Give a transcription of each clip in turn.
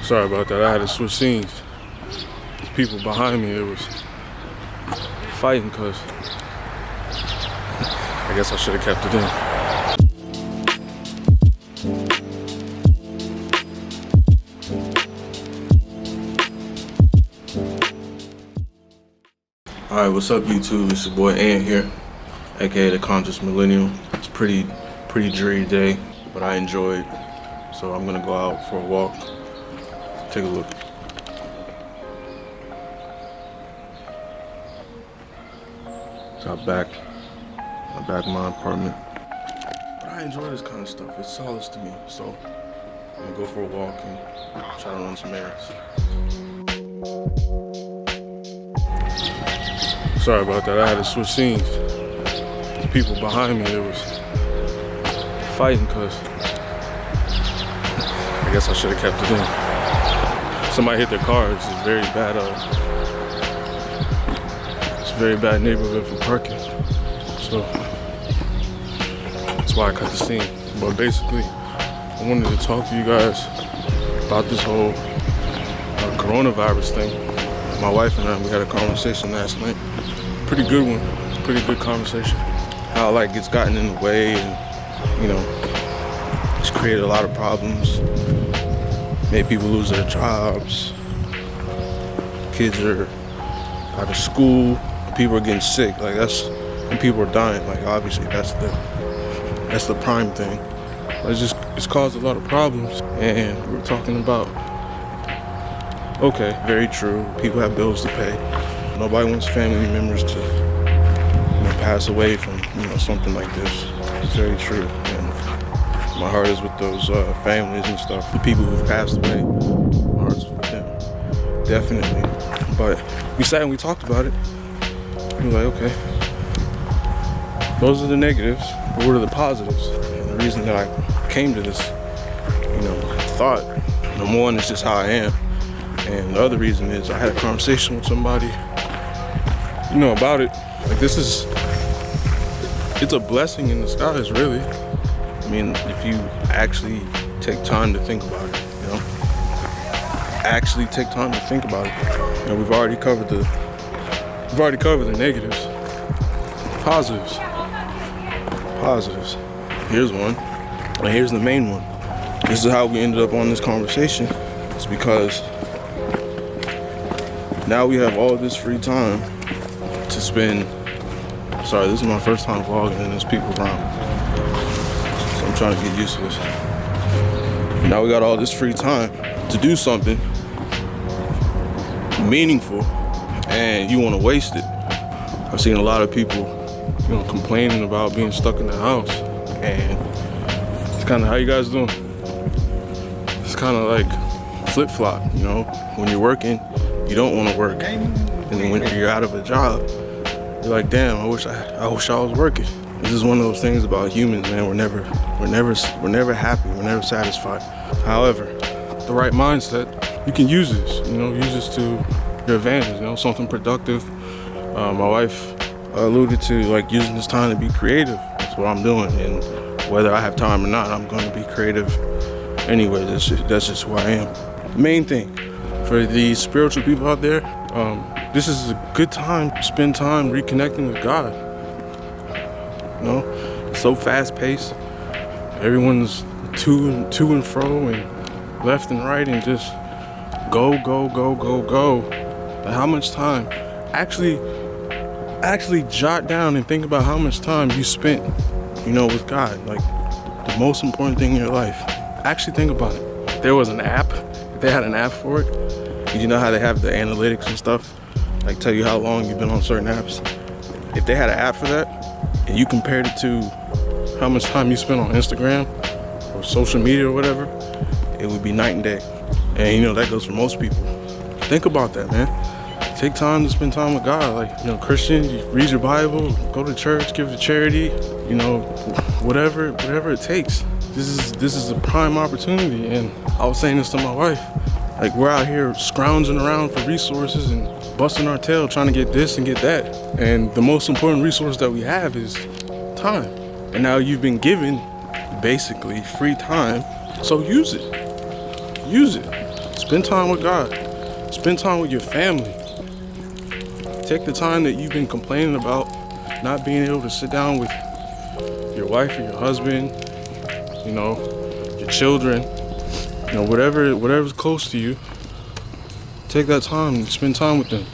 Sorry about that, I had to switch scenes. The people behind me, it was fighting because I guess I should have kept it in. Alright, what's up YouTube? It's your boy Ant here, aka the Conscious Millennial. It's a pretty dreary day, but I enjoyed, so I'm gonna go out for a walk. Take a look. It's out back, of my apartment. But I enjoy this kind of stuff. It's solace to me. So I'm gonna go for a walk and try to run some errands. Sorry about that. I had to switch scenes. The people behind me, it was fighting because I guess I should have kept it in. Somebody hit their car. It's a very bad. It's a very bad neighborhood for parking. So that's why I cut the scene. But basically, I wanted to talk to you guys about this whole coronavirus thing. My wife and I, we had a conversation last night. Pretty good one. Pretty good conversation. How like it's gotten in the way and it's created a lot of problems. Made people lose their jobs. Kids are out of school. People are getting sick. Like and people are dying. Like obviously that's the prime thing. But it's caused a lot of problems. And we're talking about, okay, very true. People have bills to pay. Nobody wants family members to pass away from something like this. It's very true. And my heart is with those families and stuff. The people who've passed away, my heart's with them. Definitely. But we sat and we talked about it. We were like, okay, those are the negatives, but what are the positives? And the reason that I came to this, thought, number one is just how I am. And the other reason is I had a conversation with somebody, about it. Like it's a blessing in disguise, really. I mean, if you actually take time to think about it, actually take time to think about it. We've already covered the negatives. Positives. Here's one, and here's the main one. This is how we ended up on this conversation. It's because now we have all this free time to spend. Sorry, this is my first time vlogging and there's people around. So I'm trying to get used to this. Now we got all this free time to do something meaningful and you want to waste it. I've seen a lot of people, complaining about being stuck in the house, and it's kind of, how you guys doing? It's kind of like flip-flop, when you're working, you don't want to work, and then when you're out of a job, you're like, damn, I wish I was working. This is one of those things about humans, man. We're never happy. We're never satisfied. However, the right mindset, you can use this. Use this to your advantage. Something productive. My wife alluded to like using this time to be creative. That's what I'm doing, and whether I have time or not, I'm going to be creative anyway. That's just who I am. The main thing for the spiritual people out there. This is a good time to spend time reconnecting with God. It's so fast-paced. Everyone's to and fro and left and right and just go. Like how much time? Actually jot down and think about how much time you spent, with God. Like the most important thing in your life. Actually think about it. If there was an app, if they had an app for it, you know how they have the analytics and stuff? Like tell you how long you've been on certain apps. If they had an app for that, and you compared it to how much time you spent on Instagram or social media or whatever, it would be night and day. And that goes for most people. Think about that, man. Take time to spend time with God. Like, Christian, you read your Bible, go to church, give to charity, whatever it takes. This is a prime opportunity. And I was saying this to my wife. Like, we're out here scrounging around for resources and busting our tail trying to get this and get that. And the most important resource that we have is time. And now you've been given basically free time, so use it. Spend time with God. Spend time with your family. Take the time that you've been complaining about not being able to sit down with your wife or your husband, you know, your children, you know, whatever's close to you. Take that time and spend time with them.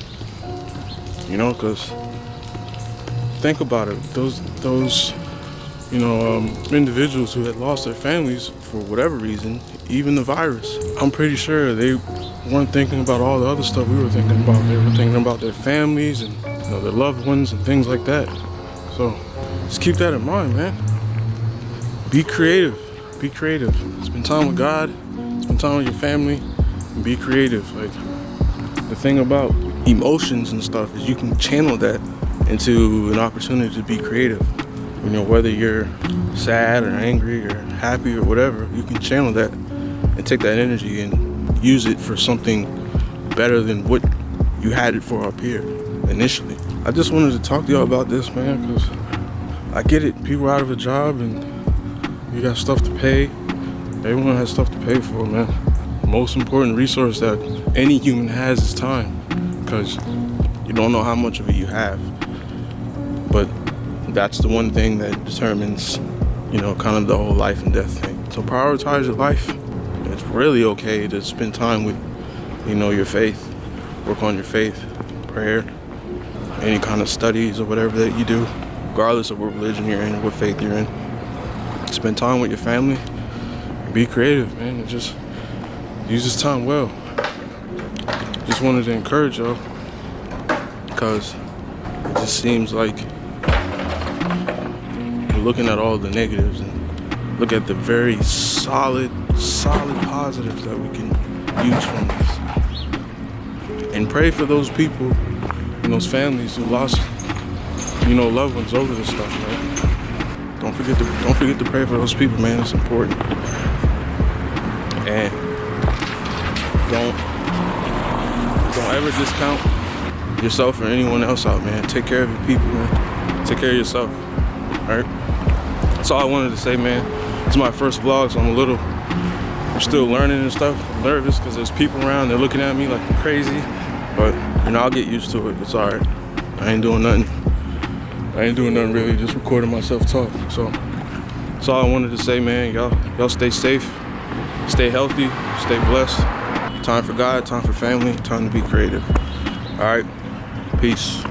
You know, because think about it. Those individuals who had lost their families for whatever reason, even the virus, I'm pretty sure they weren't thinking about all the other stuff we were thinking about. They were thinking about their families and, you know, their loved ones and things like that. So just keep that in mind, man. Be creative. Be creative. Spend time with God. Spend time with your family. And be creative. Like, the thing about emotions and stuff is you can channel that into an opportunity to be creative. You know, whether you're sad or angry or happy or whatever, you can channel that and take that energy and use it for something better than what you had it for up here initially. I just wanted to talk to y'all about this, man, because I get it. People are out of a job and you got stuff to pay. Everyone has stuff to pay for, man. The most important resource that any human has is time, because you don't know how much of it you have. But that's the one thing that determines, you know, kind of the whole life and death thing. So prioritize your life. It's really okay to spend time with, you know, your faith. Work on your faith, prayer, any kind of studies or whatever that you do, regardless of what religion you're in, what faith you're in. Spend time with your family. Be creative, man, and just use this time well. Just wanted to encourage y'all, because it just seems like we're looking at all the negatives and look at the very solid positives that we can use from this. And pray for those people and those families who lost, you know, loved ones over this stuff, man. Don't forget to pray for those people, man. It's important. And don't ever discount yourself or anyone else out, man. Take care of your people, man. Take care of yourself. Alright? That's all I wanted to say, man. It's my first vlog, so I'm still learning and stuff. I'm nervous because there's people around, they're looking at me like I'm crazy. But, you know, I'll get used to it. It's alright. I ain't doing nothing really, just recording myself talk. So that's all I wanted to say, man. Y'all stay safe, stay healthy, stay blessed. Time for God, time for family, time to be creative. Alright, peace.